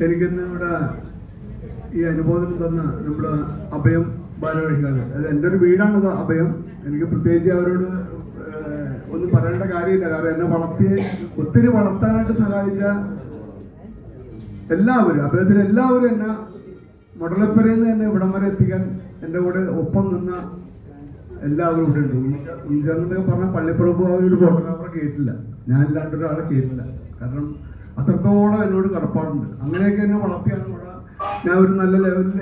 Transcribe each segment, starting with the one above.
എനിക്കിന്ന് ഇവിടെ ഈ അനുബോധനം തന്ന നമ്മുടെ അഭയം ബാലവഴിക്കാണ്. അത് എൻ്റെ ഒരു വീടാണത് അഭയം. എനിക്ക് പ്രത്യേകിച്ച് അവരോട് ഒന്നും പറയേണ്ട കാര്യമില്ല. കാരണം എന്നെ ഒത്തിരി വളർത്താനായിട്ട് സഹായിച്ച എല്ലാവരും, അഭയത്തിന് എല്ലാവരും എന്നെ മുടലപ്പരയിൽ നിന്ന് എന്നെ ഇവിടം വരെ എത്തിക്കാൻ എൻ്റെ കൂടെ ഒപ്പം നിന്ന എല്ലാവരും ഇവിടെ ഉണ്ട്. ഈശ്വരനൊക്കെ പറഞ്ഞ പള്ളിപ്രഭു ആ ഒരു ഫോട്ടോഗ്രാഫറെ കേട്ടില്ല, ഞാൻ ഇല്ലാണ്ട് ഒരാളെ കേട്ടില്ല. കാരണം അത്രത്തോളം എന്നോട് കടപ്പാടുണ്ട്. അങ്ങനെയൊക്കെ എന്നെ വളർത്തിയാണ് ഇവിടെ ഞാൻ ഒരു നല്ല ലെവലിൽ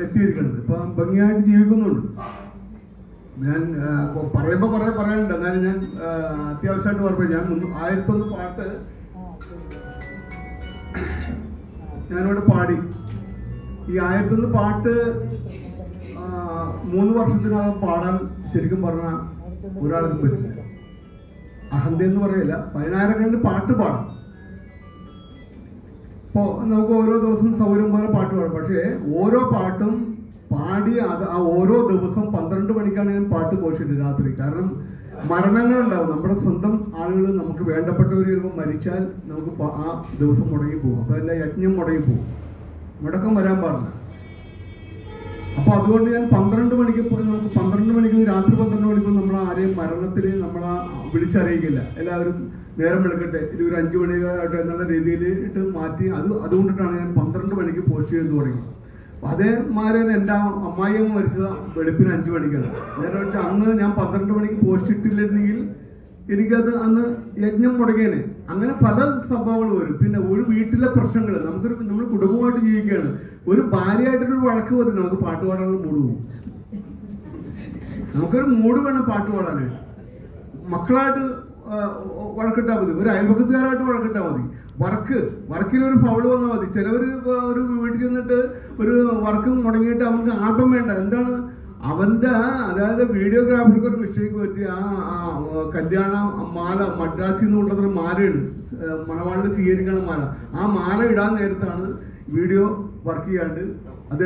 എത്തിയിരിക്കുന്നത്. ഇപ്പം ഭംഗിയായിട്ട് ജീവിക്കുന്നുണ്ട്. ഞാൻ പറയുമ്പോൾ പറയാനുണ്ട്. എന്നാലും ഞാൻ അത്യാവശ്യമായിട്ട് പറഞ്ഞു. ഞാൻ 1001 പാട്ട് ഞാനിവിടെ പാടി. ഈ 1001 പാട്ട് 3 വർഷത്തിനകം പാടാൻ ശരിക്കും പറഞ്ഞാൽ ഒരാൾക്കും പറ്റില്ല. അഹന്തയെന്ന് പറയില്ല, 10,000 പാട്ട് പാടാം. ഇപ്പോൾ നമുക്ക് ഓരോ ദിവസം സൗകര്യം പോലെ പാട്ട് പാടാം. പക്ഷേ ഓരോ പാട്ടും പാടി ആ ഓരോ ദിവസം 12 മണിക്കാണ് ഞാൻ പാട്ട് കോഷിട്ടത് രാത്രി. കാരണം മരണങ്ങളുണ്ടാവും. നമ്മുടെ സ്വന്തം ആളുകൾ, നമുക്ക് വേണ്ടപ്പെട്ടവർ ചിലപ്പോൾ മരിച്ചാൽ നമുക്ക് ആ ദിവസം മുടങ്ങി പോകും. അപ്പോൾ എല്ലാ യജ്ഞം മുടങ്ങി പോകും, മുടക്കം വരാൻ പാടില്ല. അപ്പോൾ അതുകൊണ്ട് ഞാൻ 12 മണിക്ക് നമുക്ക് 12 മണിക്ക് രാത്രി 12 മണിക്ക് നമ്മൾ ആരെയും മരണത്തിന് നമ്മളെ വിളിച്ചറിയിക്കില്ല. എല്ലാവരും നേരം വെളുക്കട്ടെ, ഒരു 5 മണിയായിട്ട് എന്നുള്ള രീതിയിൽ ഇട്ട് മാറ്റി. അതുകൊണ്ടിട്ടാണ് ഞാൻ 12 മണിക്ക് പോസ്റ്റ് ചെയ്ത് തുടങ്ങി. അതേമാരെ എൻ്റെ അമ്മായിയമ്മ മരിച്ചത് വെളുപ്പിന് 5 മണിക്കാണ്. നേരെ വെച്ചാൽ അന്ന് ഞാൻ 12 മണിക്ക് പോസ്റ്റ് ഇട്ടില്ലെങ്കിൽ എനിക്കത് അന്ന് യജ്ഞം മുടങ്ങിയേനെ. അങ്ങനെ പല സംഭവങ്ങൾ വരും. പിന്നെ ഒരു വീട്ടിലെ പ്രശ്നങ്ങൾ, നമ്മൾ കുടുംബമായിട്ട് ജീവിക്കുകയാണ്. ഒരു ഭാര്യയായിട്ടൊരു വഴക്ക് മതി, നമുക്ക് പാട്ട് പാടാനുള്ള മൂഡ് പോകും. നമുക്കൊരു മൂഡ് വേണം പാട്ട് പാടാനായിട്ട്. മക്കളായിട്ട് വഴക്കിട്ടാൽ മതി, ഒരു അയൽപക്കത്തുകാരായിട്ട് വഴക്കിട്ടാൽ മതി. വർക്കിലൊരു ഫൗള് വന്നാൽ മതി. ചിലവർ ഒരു വീട്ടിൽ ചെന്നിട്ട് ഒരു വർക്ക് മുടങ്ങിയിട്ട് അവർക്ക് ആൽബം വേണ്ട. എന്താണ് അവൻ്റെ, അതായത് വീഡിയോഗ്രാഫർക്ക് ഒരു മിസ്റ്റേക്ക് പറ്റി ആ കല്യാണ മാല മദ്രാസിൽ നിന്ന് കൊണ്ടുവന്നൊരു മാലയാണ്, മണവാളിന് സ്വീകരിക്കണ മാല. ആ മാല ഇടാൻ നേരത്താണ് വീഡിയോ വർക്ക് ചെയ്യാണ്ട് അത്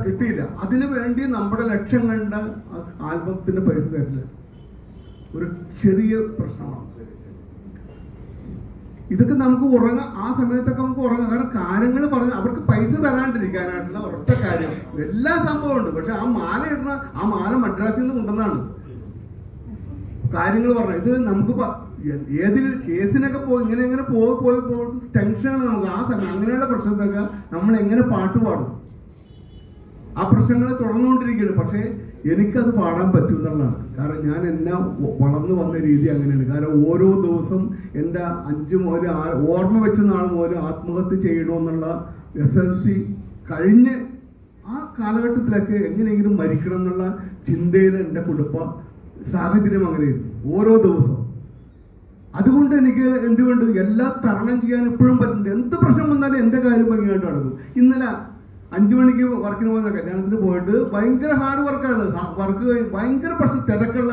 കിട്ടിയില്ല. അതിനു വേണ്ടി നമ്മുടെ ലക്ഷം കണ്ട ആൽബത്തിന്റെ പൈസ തരില്ല. ഒരു ചെറിയ പ്രശ്നമാണ് ഇതൊക്കെ. നമുക്ക് ഉറങ്ങാം, ആ സമയത്തൊക്കെ നമുക്ക് ഉറങ്ങാം. കാരണം കാര്യങ്ങൾ പറഞ്ഞ് അവർക്ക് പൈസ തരാണ്ടിരിക്കാനായിട്ടുള്ള ഒരൊറ്റ കാര്യം. എല്ലാ സംഭവമുണ്ട്. പക്ഷെ ആ മാല ഇടുന്ന ആ മാല മദ്രാസിൽ നിന്ന് കൊണ്ടുവന്നാണ് കാര്യങ്ങൾ പറഞ്ഞത്. ഇത് നമുക്ക് ഏതിൽ കേസിനൊക്കെ ഇങ്ങനെ പോയി ടെൻഷനാണ് നമുക്ക് ആ സമയം. അങ്ങനെയുള്ള പ്രശ്നത്തൊക്കെ നമ്മൾ എങ്ങനെ പാട്ട് പാടും? ആ പ്രശ്നങ്ങൾ തുടർന്നുകൊണ്ടിരിക്കുകയാണ്. പക്ഷേ എനിക്കത് പാടാൻ പറ്റും എന്നുള്ളതാണ്. കാരണം ഞാൻ എന്നെ വളർന്നു വന്ന രീതി അങ്ങനെയാണ്. കാരണം ഓരോ ദിവസം എൻ്റെ 5 മുതൽ ഓർമ്മ വെച്ച നാൾ മുതൽ ആത്മഹത്യ ചെയ്യണമെന്നുള്ള SLC കഴിഞ്ഞ് ആ കാലഘട്ടത്തിലൊക്കെ എങ്ങനെയെങ്കിലും മരിക്കണം എന്നുള്ള ചിന്തയിൽ എൻ്റെ കുടുംബ സാഹചര്യം അങ്ങനെയായിരുന്നു ഓരോ ദിവസം. അതുകൊണ്ട് എനിക്ക് എന്തുകൊണ്ട് എല്ലാം തരണം ചെയ്യാൻ എപ്പോഴും പറ്റുന്നുണ്ട്. എന്ത് പ്രശ്നം വന്നാലും എൻ്റെ കാര്യം ഭംഗിയായിട്ട് നടക്കും. ഇന്നലെ 5 മണിക്ക് വർക്കിന് പോകുന്ന കല്യാണത്തിന് പോയിട്ട് ഭയങ്കര ഹാർഡ് വർക്കാണ്. വർക്ക് ഭയങ്കര പ്രശ്നം, തിരക്കുള്ള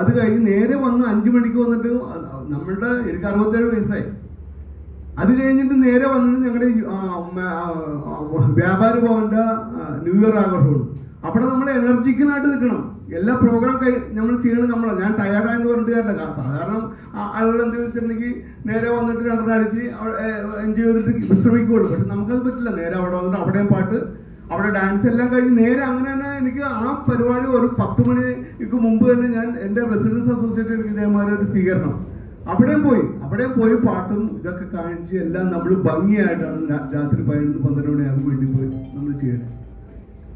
അത് കഴിഞ്ഞ് നേരെ വന്ന് 5 മണിക്ക് വന്നിട്ട് നമ്മളുടെ എനിക്ക് 67 വയസ്സായി. അത് കഴിഞ്ഞിട്ട് നേരെ വന്നിട്ട് ഞങ്ങളുടെ വ്യാപാര ഭവന്റെ ന്യൂ ഇയർ ആഘോഷമാണ്. അവിടെ നമ്മൾ എനർജിക്കലായിട്ട് നിൽക്കണം. എല്ലാ പ്രോഗ്രാം നമ്മൾ ചെയ്യണം. ഞാൻ ടയർഡായെന്ന് പറഞ്ഞിട്ട് കാര്യമില്ല. സാധാരണ ആളുകൾ എന്ത് വെച്ചിട്ടുണ്ടെങ്കിൽ നേരെ വന്നിട്ട് 2 അടിച്ച് എൻജോയ് ചെയ്തിട്ട് വിശ്രമിക്കുകയുള്ളൂ. പക്ഷെ നമുക്കത് പറ്റില്ല. നേരെ അവിടെ വന്നിട്ട് അവിടെയും പാട്ട്, അവിടെ ഡാൻസ് എല്ലാം കഴിഞ്ഞ് നേരെ അങ്ങനെ തന്നെ എനിക്ക് ആ പരിപാടി ഒരു 10 മണിക്ക് മുമ്പ് തന്നെ ഞാൻ എൻ്റെ റെസിഡൻസ് അസോസിയേഷൻ ഇതേമാതിരി ഒരു സ്വീകരണം അവിടെയും പോയി പാട്ടും ഇതൊക്കെ കാണിച്ച് എല്ലാം നമ്മൾ ഭംഗിയായിട്ടാണ് രാത്രി 11-12 മണിയാകുമ്പോൾ വേണ്ടി പോയി നമ്മൾ ചെയ്യണം.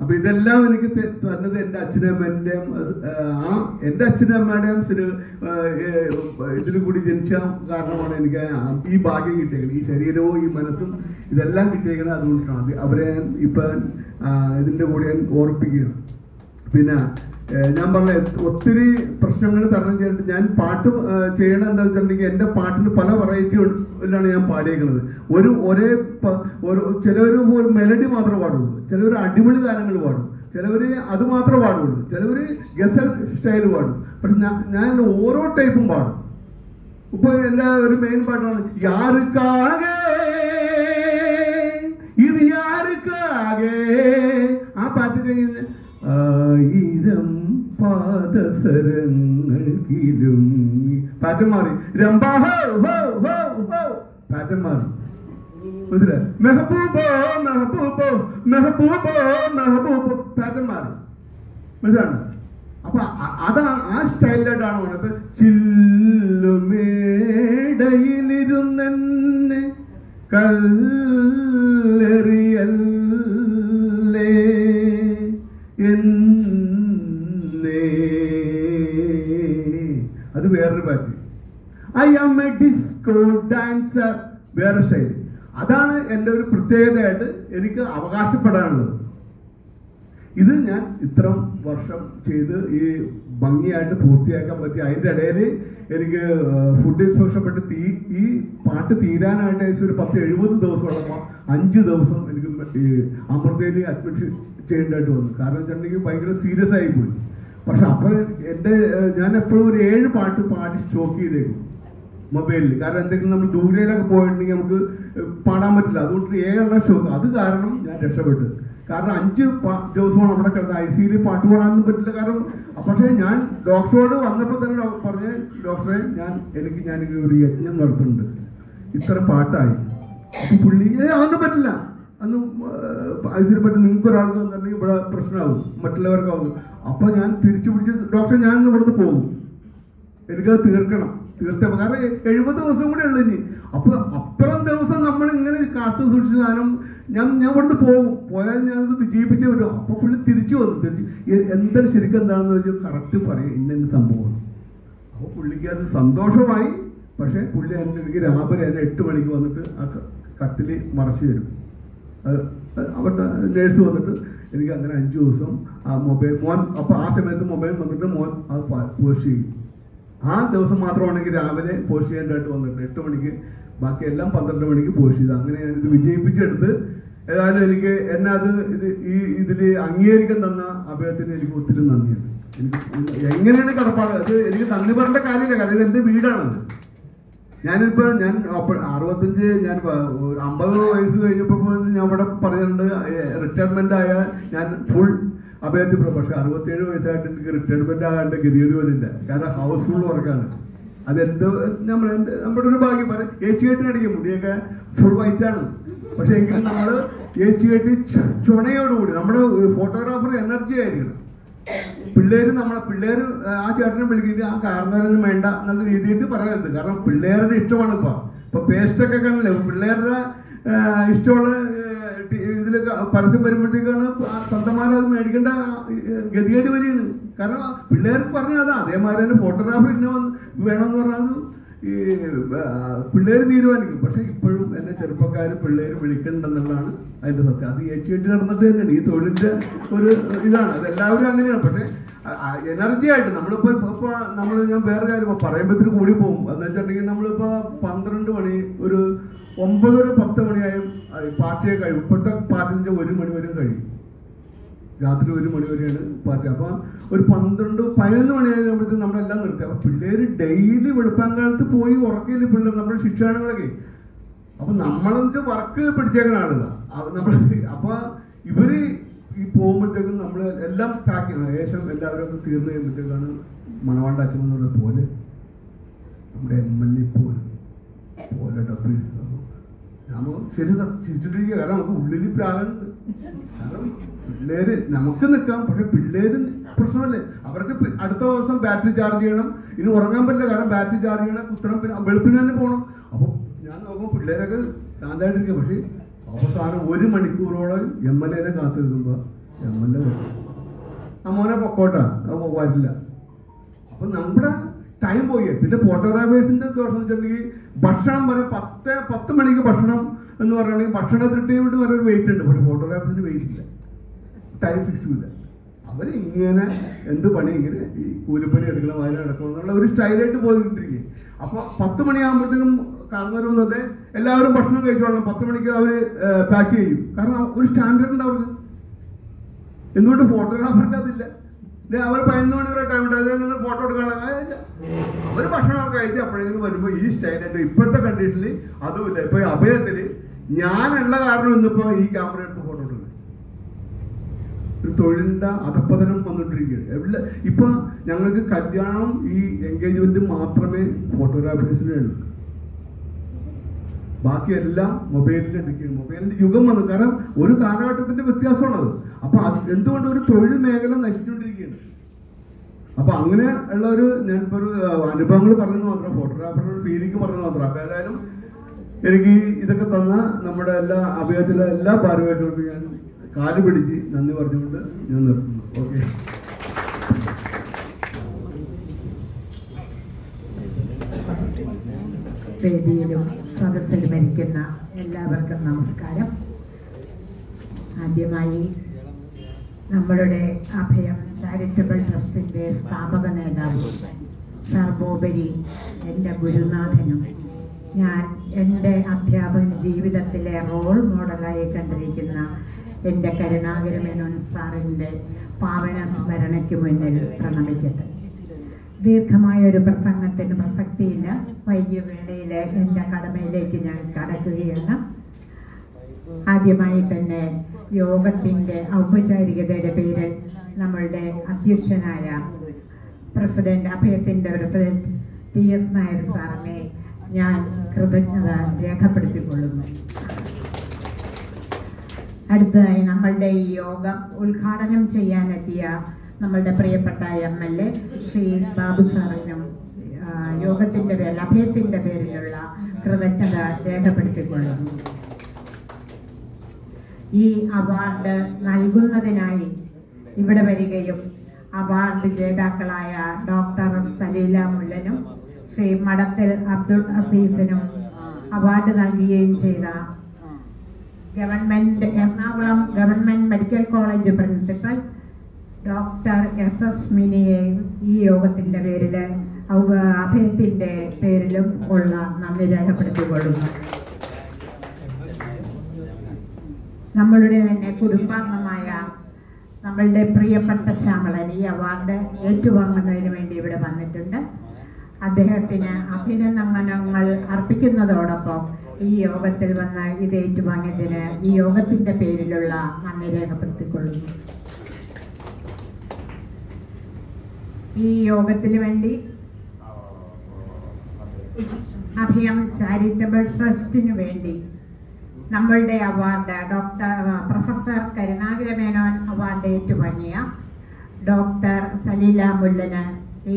അപ്പൊ ഇതെല്ലാം എനിക്ക് തന്നത് എൻ്റെ അച്ഛനമ്മേൻ്റെയും എൻ്റെ അച്ഛനമ്മയുടെയും ഇതിന് കൂടി ജനിച്ച കാരണമാണ് എനിക്ക് ഈ ഭാഗ്യം കിട്ടിയേക്കുന്നത്. ഈ ശരീരവും ഈ മനസ്സും ഇതെല്ലാം കിട്ടിയേക്കുന്നത് അതുകൊണ്ടാണ്. അവരെ ഇപ്പം ഇതിൻ്റെ കൂടെ ഞാൻ ഓർപ്പിക്കുകയാണ്. പിന്നെ ഞാൻ പറഞ്ഞ ഒത്തിരി പ്രശ്നങ്ങൾ തരണം ചെയ്തിട്ട് ഞാൻ പാട്ട് ചെയ്യണം എന്താ വെച്ചിട്ടുണ്ടെങ്കിൽ എൻ്റെ പാട്ടിന് പല വെറൈറ്റിയിലാണ് ഞാൻ പാടിയേക്കുന്നത്. ചിലവർ ഒരു മെലഡി മാത്രമേ പാടുള്ളൂ, ചിലവർ അടിപൊളി ഗാനങ്ങൾ പാടും, ചിലവർ അത് മാത്രമേ പാടുള്ളൂ, ചിലവർ ഗസൽ സ്റ്റൈൽ പാടും. പക്ഷെ ഞാൻ ഓരോ ടൈപ്പും പാടും. ഇപ്പൊ എല്ലാ ഒരു മെയിൻ പാട്ടാണ് യാർക്കാകെ ഇത് യാർക്കാകെ. ആ പാട്ട് കഴിഞ്ഞ് 1000 പാദസരങ്ങൾക്കിലും പാറ്റം മാറി പാറ്റം മാറി മനസ്സിലായി? മെഹബൂബോ മെഹബൂബോ മെഹബൂബോ മെഹബൂബോ പാറ്റേൺ മാറി. മനസ്സിലാണ്? അപ്പൊ അതാണ് ആ സ്റ്റൈലിലായിട്ടാണ് പോണത്. ഇപ്പൊ ചില്ലുമേടയിലിരുന്നെ കല്ലെറിയല്ലേ എന്നെ, അത് വേറൊരു പാറ്റ്. I am a disco dancer, വേറെ ശൈലി. അതാണ് എൻ്റെ ഒരു പ്രത്യേകതയായിട്ട് എനിക്ക് അവകാശപ്പെടാനുള്ളത്. ഇത് ഞാൻ ഇത്ര വർഷം ചെയ്ത് ഈ ഭംഗിയായിട്ട് പൂർത്തിയാക്കാൻ പറ്റി. അതിൻ്റെ ഇടയിൽ എനിക്ക് ഫുഡ് ഇൻസ്പെക്ഷൻ പെട്ട് ഈ പാട്ട് തീരാനായിട്ട് ഏകദേശം ഒരു 10-70 ദിവസമുള്ളപ്പോൾ 5 ദിവസം എനിക്ക് ഈ അമൃതയിൽ അഡ്മിറ്റ് ചെയ്യേണ്ടതായിട്ട് വന്നു. കാരണം വെച്ചിട്ടുണ്ടെങ്കിൽ ഭയങ്കര സീരിയസ് ആയി പോയി. പക്ഷെ അപ്പോൾ ഞാൻ എപ്പോഴും ഒരു 7 പാട്ട് പാടി സ്റ്റോക്ക് ചെയ്തേക്കും മൊബൈലിൽ. കാരണം എന്തെങ്കിലും നമ്മൾ ദൂരയിലൊക്കെ പോയിട്ടുണ്ടെങ്കിൽ നമുക്ക് പാടാൻ പറ്റില്ല. അതുകൊണ്ട് 7 സ്റ്റോക്ക്. അത് കാരണം ഞാൻ രക്ഷപ്പെട്ടു. കാരണം 5 ദിവസമാണ് നമ്മുടെ കിടന്ന് ICUയിൽ പാട്ട് പാടാനൊന്നും പറ്റില്ല. കാരണം പക്ഷേ ഞാൻ ഡോക്ടറോട് വന്നപ്പോൾ തന്നെ പറഞ്ഞ്, ഡോക്ടറെ ഞാനിങ്ങനെ ഒരു യജ്ഞം നടത്തുന്നുണ്ട്, ഇത്ര പാട്ടായി. അപ്പൊ പുള്ളി അതൊന്നും പറ്റില്ല, അന്ന് ICUയിൽ പറ്റും, നിങ്ങൾക്ക് ഒരാൾക്ക് വന്നിട്ടുണ്ടെങ്കിൽ ഇവിടെ പ്രശ്നമാകും, മറ്റുള്ളവർക്കാവും. അപ്പൊ ഞാൻ തിരിച്ചു പിടിച്ച് ഡോക്ടറെ ഞാൻ ഇവിടുന്ന് പോകും, എനിക്കത് തീർക്കണം. തീർച്ചയായും കാരണം 70 ദിവസം കൂടെ ഉള്ളു ഇനി. അപ്പൊ അപ്പുറം ദിവസം നമ്മൾ ഇങ്ങനെ കാത്തു സൂക്ഷിച്ച സാധനം ഞാൻ ഇവിടുന്ന് പോയാൽ ഞാനത് വിജയിപ്പിച്ചേ പറ്റും. അപ്പൊ പുള്ളി തിരിച്ചു വന്നു. എന്താണ് ശരിക്കും എന്താണെന്ന് വെച്ചാൽ കറക്റ്റ് പറയും ഇന്ന സംഭവമാണ്. അപ്പൊ പുള്ളിക്ക് അത് സന്തോഷമായി. പക്ഷെ പുള്ളി എനിക്ക് രാവിലെ 8 മണിക്ക് വന്നിട്ട് ആ കട്ടില് മറച്ചു തരും. അവിടുത്തെ നേഴ്സ് വന്നിട്ട് എനിക്ക് അങ്ങനെ 5 ദിവസം ആ മൊബൈൽ മോൻ, അപ്പൊ ആ സമയത്ത് മൊബൈൽ വന്നിട്ട് മോൻ അത് പോസ്റ്റ് ചെയ്യും. ആ ദിവസം മാത്രമാണെങ്കിൽ രാവിലെ പോസ്റ്റ് ചെയ്യേണ്ടതായിട്ട് വന്നിട്ട് 8 മണിക്ക്, ബാക്കി എല്ലാം 12 മണിക്ക് പോസ്റ്റ് ചെയ്തു. അങ്ങനെ ഞാനിത് വിജയിപ്പിച്ചെടുത്ത്. ഏതായാലും എനിക്ക് എന്നെ അത് ഇതിൽ അംഗീകരിക്കാൻ തന്ന അദ്ദേഹത്തിന് എനിക്ക് ഒത്തിരി നന്ദിയുണ്ട്. എനിക്ക് എങ്ങനെയാണ് കടപ്പാട്, അത് എനിക്ക് നന്ദി പറയേണ്ട കാര്യമില്ല, കാരണം ഇത് എൻ്റെ വീടാണത്. ഞാൻ 65, ഞാൻ 50 വയസ്സ് കഴിഞ്ഞപ്പോൾ ഞാൻ ഇവിടെ പറഞ്ഞിട്ടുണ്ട് റിട്ടയർമെന്റ് ആയ ഞാൻ ഫുൾ അഭയത്തിൽ. പക്ഷെ 67 വയസ്സായിട്ട് എനിക്ക് റിട്ടയർമെന്റ് ആകാണ്ട് ഗതികേട് വരില്ല. കാരണം ഹൗസ്ഫുൾ വർക്കാണ്. അതെന്തോ നമ്മുടെ ഒരു ഭാഗ്യം. പറയാം ഏച്ചുകെട്ടിനടിക്കും, മുടിയൊക്കെ ഫുൾ വൈറ്റ് ആണ്. പക്ഷെ എങ്കിലും നമ്മൾ ഏച്ചുകെട്ടി ചുണയോടുകൂടി നമ്മുടെ ഫോട്ടോഗ്രാഫർ എനർജി ആയിരിക്കണം. പിള്ളേര് ആ ചേട്ടനെ വിളിക്കില്ല, ആ കാരണവരൊന്നും വേണ്ട എന്നുള്ള രീതിയിട്ട് പറയരുത്. കാരണം പിള്ളേരുടെ ഇഷ്ടമാണ്. ഇപ്പൊ പേസ്റ്റൊക്കെ കാണില്ലേ, പിള്ളേരുടെ ഇഷ്ടമുള്ള ഇതിലൊക്കെ പരസ്യം വരുമ്പോഴത്തേക്കാണ് സ്വന്തമാരെ അത് മേടിക്കേണ്ട ഗതികേട് വരികയാണ്. കാരണം പിള്ളേർക്ക് പറഞ്ഞാൽ അതാ, അതേമാതിരി തന്നെ ഫോട്ടോഗ്രാഫർ ഇന്ന വേണമെന്ന് പറഞ്ഞാൽ അത് ഈ പിള്ളേർ തീരുമാനിക്കും. പക്ഷെ ഇപ്പോഴും എന്നെ ചെറുപ്പക്കാർ പിള്ളേർ വിളിക്കണ്ടെന്നുള്ളതാണ് അതിന്റെ സത്യം. അത് ഏച്ചുകെട്ടി നടന്നിട്ട് തന്നെയാണ് ഈ തൊഴിലിന്റെ ഒരു ഇതാണ്. അതെല്ലാവരും അങ്ങനെയാണ്. പക്ഷെ എനർജി ആയിട്ട് നമ്മളിപ്പോ ഞാൻ വേറെ കാര്യം പറയുമ്പോഴത്തേക്ക് കൂടി പോകും. എന്ന് വെച്ചിട്ടുണ്ടെങ്കിൽ നമ്മളിപ്പോ 12 മണി, ഒരു 9-10 മണിയായും പാർട്ടിയെ കഴിയും. ഇപ്പോഴത്തെ പാർട്ടിന്റെ 1 മണി വരെയും കഴിയും. രാത്രി 1 മണി വരെയാണ് പാർട്ടി. അപ്പൊ ഒരു 12-11 മണിയാകുമ്പോഴത്തേക്കും നമ്മളെല്ലാം നിർത്തി. അപ്പൊ പിള്ളേര് ഡെയിലി വെളുപ്പാങ്കാലത്ത് പോയി ഉറക്കില്ല പിള്ളേർ, നമ്മുടെ ശിക്ഷാണങ്ങളൊക്കെ. അപ്പൊ നമ്മളെന്ന് വെച്ചാൽ വർക്ക് പിടിച്ചേക്കുന്ന ആളുകളാ നമ്മൾ. അപ്പൊ ഇവര് ഈ പോകുമ്പോഴത്തേക്കും നമ്മൾ എല്ലാം പാക്ക് ഏകദേശം എല്ലാവരും തീർന്നു കഴിയുമ്പോഴത്തേക്കാണ് മണവാണ്ട അച്ഛൻ എന്നുള്ള പോലെ നമ്മുടെ MLA പോലെ ഡബ്രീസ് നമ്മൾ ശരി ചിരിച്ചിട്ടിരിക്കുക. കാരണം നമുക്ക് ഉള്ളിൽ പ്രാഗുണ്ട്. കാരണം പിള്ളേര് നമുക്ക് നിൽക്കാം, പക്ഷെ പിള്ളേര് പ്രശ്നമല്ലേ. അവർക്ക് അടുത്ത ദിവസം ബാറ്ററി ചാർജ് ചെയ്യണം, ഇനി ഉറങ്ങാൻ പറ്റില്ല. കാരണം ബാറ്ററി ചാർജ് ചെയ്യണം, കുത്തണം, പിന്നെ വെളുപ്പിന് തന്നെ പോകണം. അപ്പൊ ഞാൻ നോക്കുമ്പോൾ പിള്ളേരൊക്കെ ശാന്തമായിട്ടിരിക്കുക. പക്ഷെ അവസാനം 1 മണിക്കൂറോളം MLA കാത്തു നിൽക്കുമ്പോ MLA ആ മോനെ പൊക്കോട്ടാ വരില്ല. അപ്പൊ നമ്മുടെ ടൈം പോയി. പിന്നെ ഫോട്ടോഗ്രാഫേഴ്സിന്റെ ദോഷം വെച്ചിട്ടുണ്ടെങ്കിൽ ഭക്ഷണം വരെ 10 മണിക്ക് ഭക്ഷണം എന്ന് പറയുകയാണെങ്കിൽ ഭക്ഷണത്തിന് ടൈമിട്ട് വരെ ഒരു വെയിറ്റ് ഉണ്ട്. പക്ഷെ ഫോട്ടോഗ്രാഫേഴ്സിന് വെയിറ്റ് ഇല്ല, ടൈം ഫിക്സ് ഇല്ല. അവരിങ്ങനെ എന്ത് പണി ഇങ്ങനെ ഈ കൂലിപ്പണി എടുക്കണം, വായന നടക്കണം എന്നുള്ള ഒരു സ്റ്റൈലായിട്ട് പോയിട്ടിരിക്കുക. അപ്പൊ 10 മണിയാകുമ്പോഴത്തേക്കും കാരണവർ വന്നത് എല്ലാവരും ഭക്ഷണം കഴിച്ചോളണം. 10 മണിക്ക് അവര് പാക്ക് ചെയ്യും. കാരണം ഒരു സ്റ്റാൻഡേർഡ് ഉണ്ട് അവർക്ക്. എന്തുകൊണ്ട് ഫോട്ടോഗ്രാഫർക്ക് അതില്ല? അവർ 11 മണി വരെ ടൈം ഉണ്ട്. അതായത് നിങ്ങൾ ഫോട്ടോ എടുക്കാനുള്ള അവര് ഭക്ഷണമൊക്കെ കഴിച്ച് അപ്പോഴെങ്കിലും വരുമ്പോൾ ഈ സ്റ്റൈലായിട്ട് ഇപ്പോഴത്തെ കണ്ടീഷനിൽ അതുമില്ല. ഇപ്പൊ അഭയത്തില് ഞാനുള്ള കാരണം ഇന്നിപ്പോ ഈ ക്യാമറ എടുത്ത് ഫോട്ടോ എടുക്കുന്നത് ഒരു തൊഴിലിന്റെ അധപ്പതനം വന്നുകൊണ്ടിരിക്കുകയാണ്. ഇപ്പൊ ഞങ്ങൾക്ക് കല്യാണം ഈ എൻഗേജ്മെന്റ് മാത്രമേ ഫോട്ടോഗ്രാഫേഴ്സിനെ ഉള്ളൂ. ബാക്കി എല്ലാം മൊബൈലിൽ എടുക്കുകയാണ്. മൊബൈലിന്റെ യുഗം വന്നു. കാരണം ഒരു കാലഘട്ടത്തിന്റെ വ്യത്യാസമാണത്. അപ്പൊ എന്തുകൊണ്ട് ഒരു തൊഴിൽ മേഖല നശിച്ചുകൊണ്ടിരിക്കുകയാണ്. അപ്പൊ അങ്ങനെ ഉള്ള ഞാൻ ഇപ്പോൾ ഒരു അനുഭവങ്ങൾ പറഞ്ഞു മാത്രം, ഫോട്ടോഗ്രാഫറുടെ ഒരു ഫീലിംഗ് പറഞ്ഞു മാത്രം. അപ്പൊ ഏതായാലും എനിക്ക് ഇതൊക്കെ തന്ന നമ്മുടെ അഭിനയത്തിലെ എല്ലാ ഭാരവാഹികൾക്കും ഞാൻ കാല് പിടിച്ച് നന്ദി പറഞ്ഞുകൊണ്ട് ഞാൻ നിർത്തുന്നു. ഓക്കെ. വേദിയിലും സദസ്സിലും ഇരിക്കുന്ന എല്ലാവർക്കും നമസ്കാരം. ആദ്യമായി നമ്മളുടെ അഭയം ചാരിറ്റബിൾ ട്രസ്റ്റിൻ്റെ സ്ഥാപക നേതാവ്, സർവോപരി എൻ്റെ ഗുരുനാഥനും ഞാൻ എൻ്റെ അധ്യാപന ജീവിതത്തിലെ റോൾ മോഡലായി കണ്ടിരിക്കുന്ന എൻ്റെ കരുണാകരമേനോൻ സാറിൻ്റെ പാവന സ്മരണയ്ക്ക് മുന്നിൽ പ്രണമിക്കട്ടെ. ദീർഘമായ ഒരു പ്രസംഗത്തിന് പ്രസക്തിയില്ല. വൈകിയ വേളയിൽ എൻ്റെ കടമയിലേക്ക് ഞാൻ കടക്കുകയാണ്. ആദ്യമായി തന്നെ യോഗത്തിൻ്റെ ഔപചാരികതയുടെ പേരിൽ നമ്മളുടെ അധ്യക്ഷനായ അഭയത്തിൻ്റെ പ്രസിഡന്റ് TS നായർ സാറിനെ ഞാൻ കൃതജ്ഞത രേഖപ്പെടുത്തിക്കൊള്ളുന്നു. അടുത്തതായി നമ്മളുടെ ഈ യോഗം ഉദ്ഘാടനം ചെയ്യാനെത്തിയ നമ്മളുടെ പ്രിയപ്പെട്ട MLA ശ്രീ ബാബു സാറിനും യോഗത്തിൻ്റെ പേരിൽ അഭയത്തിൻ്റെ പേരിലുള്ള കൃതജ്ഞത രേഖപ്പെടുത്തിക്കൊള്ളുന്നു. ഈ അവാർഡ് നൽകുന്നതിനായി ഇവിടെ വരികയും അവാർഡ് ജേതാക്കളായ ഡോക്ടർ സലീല മുല്ലനും ശ്രീ മടത്തിൽ അബ്ദുൾ അസീസിനും അവാർഡ് നൽകുകയും ചെയ്ത Ernakulam government medical college principal doctor SS മിനിയെയും ഈ യോഗത്തിന്റെ പേരിൽ അഭയത്തിന്റെ പേരിലും ഉള്ള നന്ദി രേഖപ്പെടുത്തിക്കൊള്ളുന്നു. നമ്മളുടെ തന്നെ കുടുംബാംഗമായ നമ്മളുടെ പ്രിയപ്പെട്ട ശ്യാമളൻ ഈ അവാർഡ് ഏറ്റുവാങ്ങുന്നതിന് വേണ്ടി ഇവിടെ വന്നിട്ടുണ്ട്. അദ്ദേഹത്തിന് അഭിനന്ദനങ്ങൾ അർപ്പിക്കുന്നതോടൊപ്പം ഈ യോഗത്തിൽ വന്ന് ഇത് ഏറ്റുവാങ്ങിയതിന് ഈ യോഗത്തിന്റെ പേരിലുള്ള നന്ദി രേഖപ്പെടുത്തിക്കൊള്ളുന്നു. ഈ യോഗത്തിന് വേണ്ടി അഭയം ചാരിറ്റബിൾ ട്രസ്റ്റിനു വേണ്ടി നമ്മളുടെ അവാർഡ് പ്രൊഫസർ കരുണാകരമേനോൻ അവാർഡ് ഏറ്റുവാങ്ങിയ ഡോക്ടർ സലീല മുല്ലന്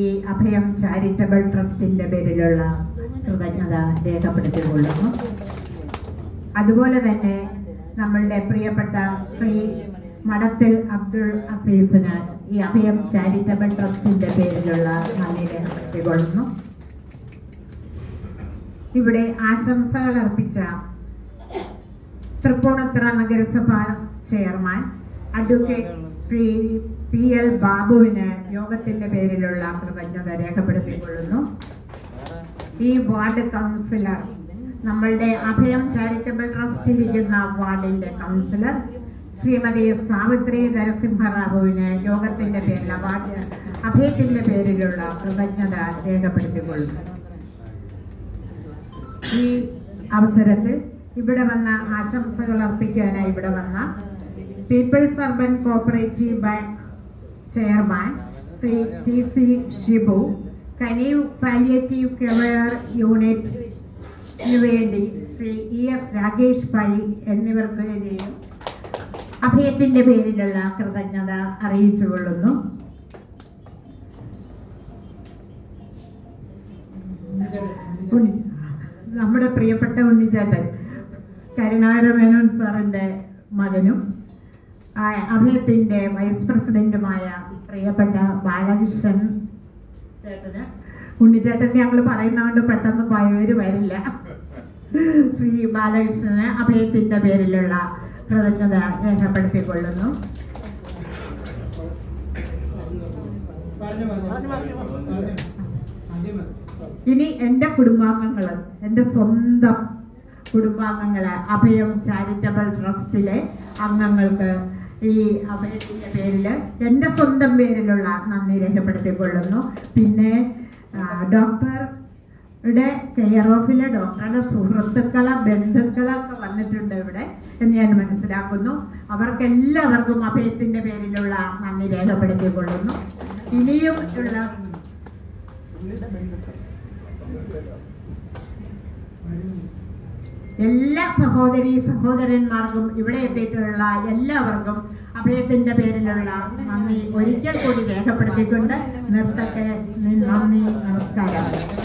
ഈ അഭയം ചാരിറ്റബിൾ ട്രസ്റ്റിന്റെ പേരിലുള്ള കൃതജ്ഞത രേഖപ്പെടുത്തിക്കൊള്ളുന്നു. അതുപോലെ തന്നെ നമ്മളുടെ പ്രിയപ്പെട്ട ശ്രീ മടത്തിൽ അബ്ദുൾ അസീസിന് ഈ അഭയം ചാരിറ്റബിൾ ട്രസ്റ്റിന്റെ പേരിലുള്ള നന്ദി രേഖപ്പെടുത്തിക്കൊള്ളുന്നു. ഇവിടെ ആശംസകൾ അർപ്പിച്ച തൃപ്പൂണിത്തുറ നഗരസഭ ചെയർമാൻ അഡ്വക്കേറ്റ് ശ്രീ PL ബാബുവിന് യോഗത്തിന്റെ പേരിലുള്ള കൃതജ്ഞത രേഖപ്പെടുത്തിക്കൊള്ളുന്നു. ഈ വാർഡ് കൗൺസിലർ നമ്മളുടെ അഭയം ചാരിറ്റബിൾ ട്രസ്റ്റ് ഇരിക്കുന്ന വാർഡിന്റെ കൗൺസിലർ ശ്രീമതി സാവിത്രി നരസിംഹറാവുവിന് യോഗത്തിന്റെ പേരിൽ അഭയത്തിന്റെ പേരിലുള്ള കൃതജ്ഞത രേഖപ്പെടുത്തിക്കൊള്ളുന്നു. ഈ അവസരത്തിൽ ഇവിടെ വന്ന ആശംസകൾ അർപ്പിക്കാനായി ഇവിടെ വന്ന people's urban cooperative bank chairman Shri TC Shibu, Kaniv palliative care യൂണിറ്റിനു വേണ്ടി ശ്രീ ES രാകേഷ് ഭായി എന്നിവർക്കെയും അഭയത്തിന്റെ പേരിലുള്ള കൃതജ്ഞത അറിയിച്ചുകൊള്ളുന്നു. നമ്മുടെ പ്രിയപ്പെട്ട ഉണ്ണിച്ചേട്ടൻ കരുണാകരമേനോൻ സാറിന്റെ മകനും അഭയത്തിന്റെ വൈസ് പ്രസിഡന്റുമായ പ്രിയപ്പെട്ട ബാലകൃഷ്ണൻ ചേട്ടന്, ഉണ്ണിച്ചേട്ടൻ ഞങ്ങൾ പറയുന്നതുകൊണ്ട് പെട്ടെന്ന് പേര് വരില്ല, ശ്രീ ബാലകൃഷ്ണന് അഭയത്തിന്റെ പേരിലുള്ള കൃതജ്ഞത രേഖപ്പെടുത്തിക്കൊള്ളുന്നു. ഇനി എൻ്റെ കുടുംബാംഗങ്ങള്, എൻ്റെ സ്വന്തം കുടുംബാംഗങ്ങള് അഭയം ചാരിറ്റബിൾ ട്രസ്റ്റിലെ അംഗങ്ങൾക്ക് ഈ അഭയത്തിന്റെ പേരില് എൻ്റെ സ്വന്തം പേരിലുള്ള നന്ദി രേഖപ്പെടുത്തിക്കൊള്ളുന്നു. പിന്നെ ഡോക്ടറുടെ കെയർ ഓഫിലെ ഡോക്ടറുടെ സുഹൃത്തുക്കളെ ബന്ധുക്കളൊക്കെ വന്നിട്ടുണ്ട് ഇവിടെ എന്ന് ഞാൻ മനസ്സിലാക്കുന്നു. അവർക്കെല്ലാവർക്കും അഭയത്തിന്റെ പേരിലുള്ള നന്ദി രേഖപ്പെടുത്തിക്കൊള്ളുന്നു. ഇനിയും ഉള്ള എല്ലാ സഹോദരി സഹോദരന്മാർക്കും ഇവിടെ എത്തിയിട്ടുള്ള എല്ലാവർക്കും അഭയത്തിന്റെ പേരിലുള്ള നന്ദി ഒരിക്കൽ കൂടി രേഖപ്പെടുത്തിക്കൊണ്ട് നിർത്തട്ടെ. നന്ദി, നമസ്കാരം.